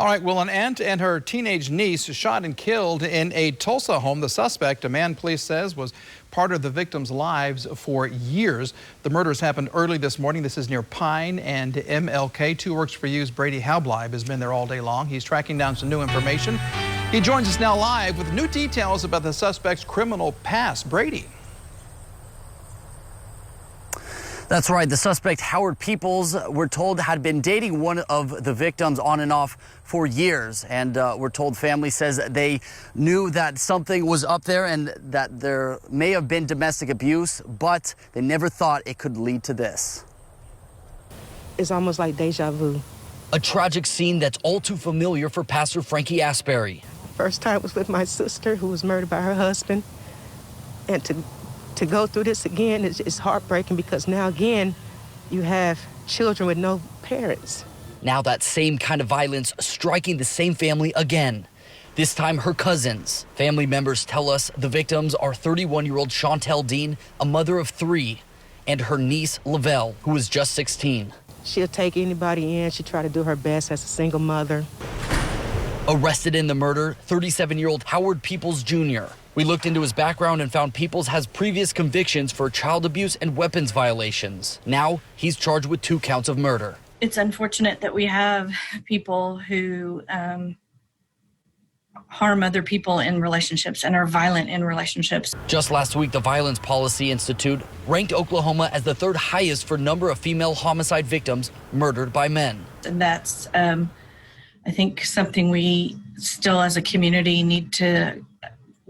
All right, well, an aunt and her teenage niece shot and killed in a Tulsa home. The suspect, a man police says, was part of the victims' lives for years. The murders happened early this morning. This is near Pine and MLK. 2 Works for You's Brady Halbleib has been there all day long. He's tracking down some new information. He joins us now live with new details about the suspect's criminal past. Brady. That's right. The suspect, Howard Peoples, we're told had been dating one of the victims on and off for years. And we're told family says they knew that something was up there and that there may have been domestic abuse, but they never thought it could lead to this. It's almost like deja vu. A tragic scene that's all too familiar for Pastor Frankie Asbury. First time was with my sister who was murdered by her husband. And to go through this again is heartbreaking because now again you have children with no parents. Now that same kind of violence striking the same family again. This time her cousins. Family members tell us the victims are 31-year-old Chantel Dean, a mother of 3, and her niece Lavelle, who was just 16. She'll take anybody in. She try to do her best as a single mother. Arrested in the murder, 37-year-old Howard Peoples Jr. We looked into his background and found Peoples has previous convictions for child abuse and weapons violations. Now he's charged with 2 counts of murder. It's unfortunate that we have people who harm other people in relationships and are violent in relationships. Just last week, the Violence Policy Institute ranked Oklahoma as the 3rd highest for number of female homicide victims murdered by men. And that's, I think, something we still as a community need to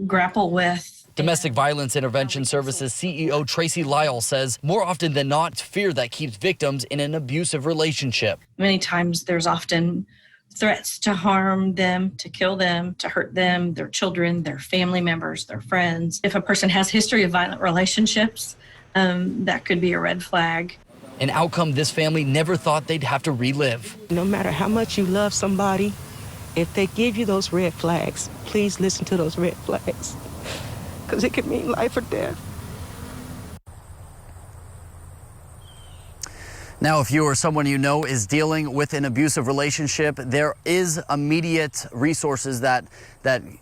grapple with. Domestic Violence Intervention Services CEO Tracy Lyle says more often than not, it's fear that keeps victims in an abusive relationship. Many times there's often threats to harm them, to kill them, to hurt them, their children, their family members, their friends. If a person has history of violent relationships, that could be a red flag. An outcome this family never thought they'd have to relive. No matter how much you love somebody, if they give you those red flags, please listen to those red flags, because it could mean life or death. Now, if you or someone you know is dealing with an abusive relationship, there is immediate resources that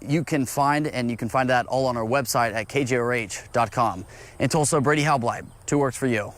you can find, and you can find that all on our website at kjrh.com. In Tulsa, Brady Halbleib, 2 Works for You.